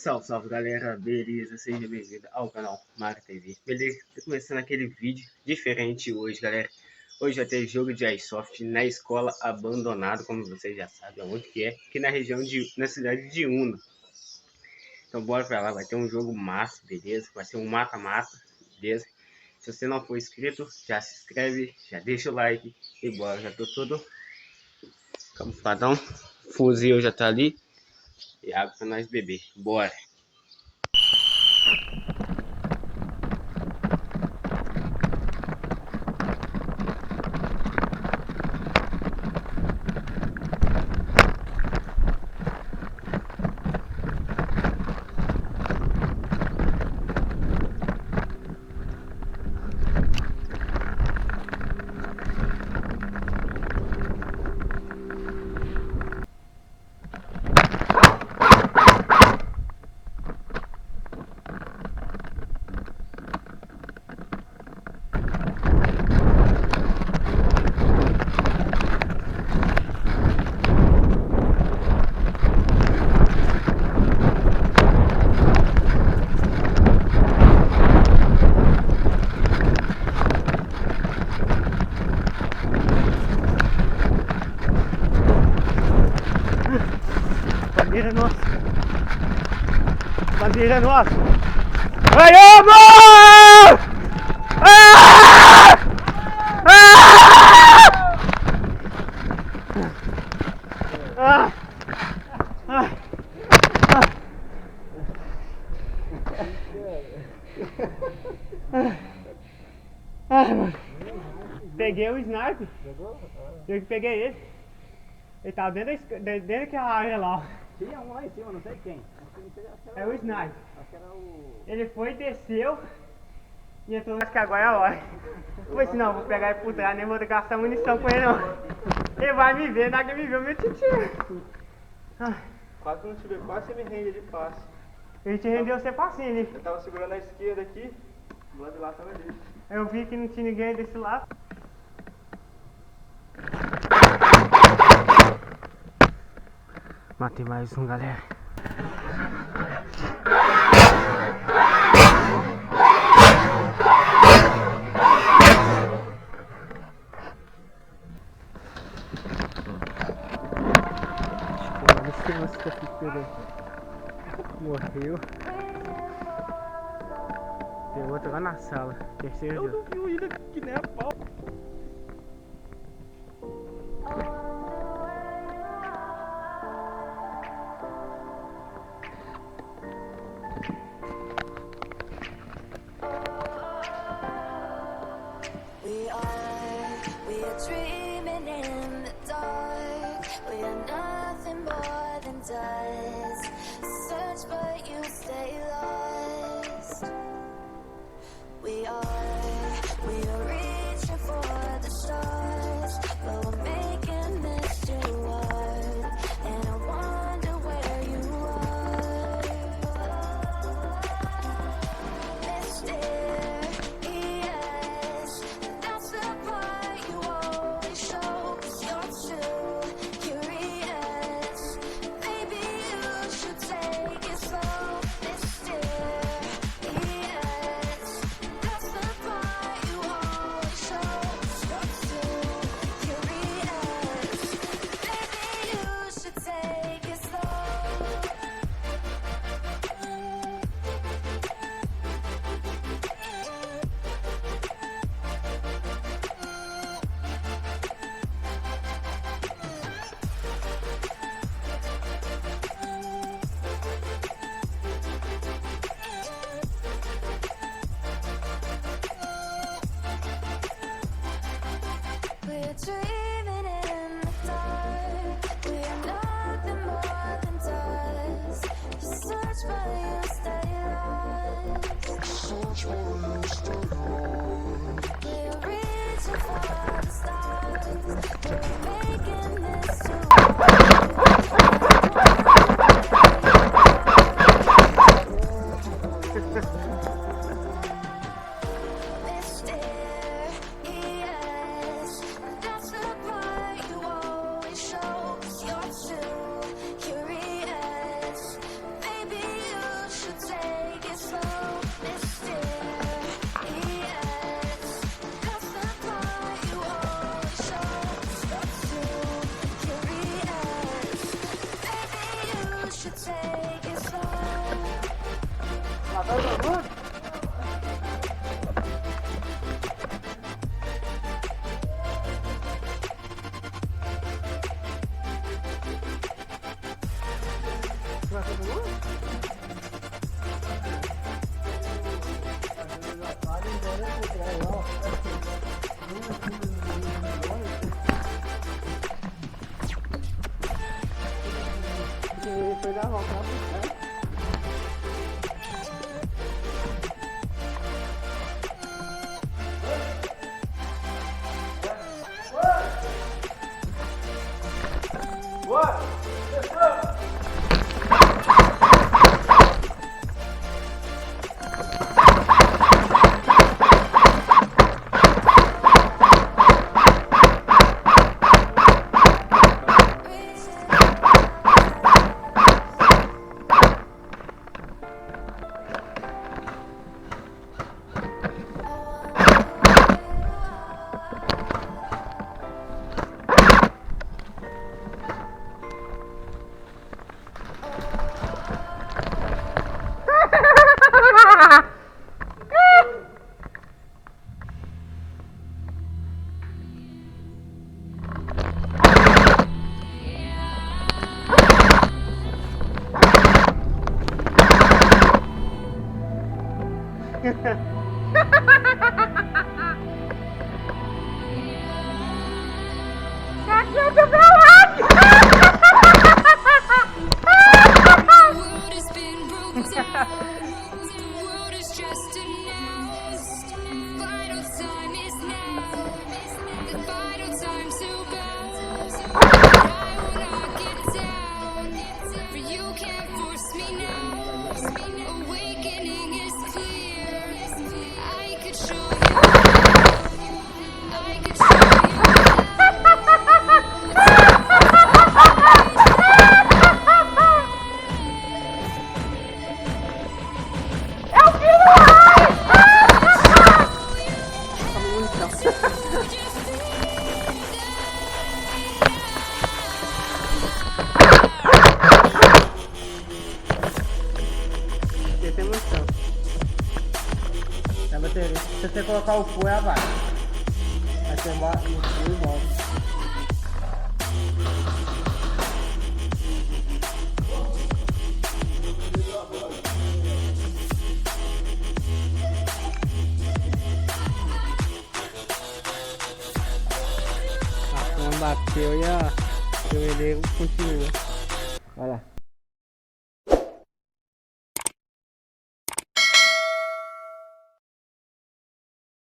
Salve, salve galera, beleza? Seja bem-vindo ao canal mat4, beleza? Tô começando aquele vídeo diferente hoje, galera. Hoje vai ter jogo de Airsoft na escola abandonada, como vocês já sabem onde que é, aqui na região na cidade de Una. Então bora pra lá, vai ter um jogo massa, beleza? Vai ser um mata-mata, beleza? Se você não for inscrito, já se inscreve, já deixa o like e bora, já tô todo camufladão, fuzil já tá ali. E água pra nós beber. Bora! Bandeira nossa! Bandeira nossa! Vai, amor! Ah! Ah! Ah! Ah! Peguei o sniper. Eu que peguei ele. Ele tava dentro daquela área lá. Tinha um lá em cima, não sei quem. É o sniper. Acho que era o... Ele foi, desceu e entrou. Acho que agora é a hora. Eu falei assim, não, vou pegar ele por trás, nem vou gastar munição com ele não. Ele vai me ver, na que me viu, meu titio. Quase que não te vê, quase você me rende de fácil. Ele te rendeu você facinho, né? Eu tava segurando a esquerda aqui, do lado de lá tava ali. Eu vi que não tinha ninguém desse lado. Matei mais um, galera. Morreu. Tem outro lá na sala. Terceiro Eu não vi o Ida que nem a pau. We are dreaming in the dark. We are nothing more than dust. Search but you stay lost. We are reaching Foi dar volta, né? Tem munição. É a bateria. Se você colocar o full, é a bala. Aí você bota e volta. A cama bateu e o elevo continua. Olha lá.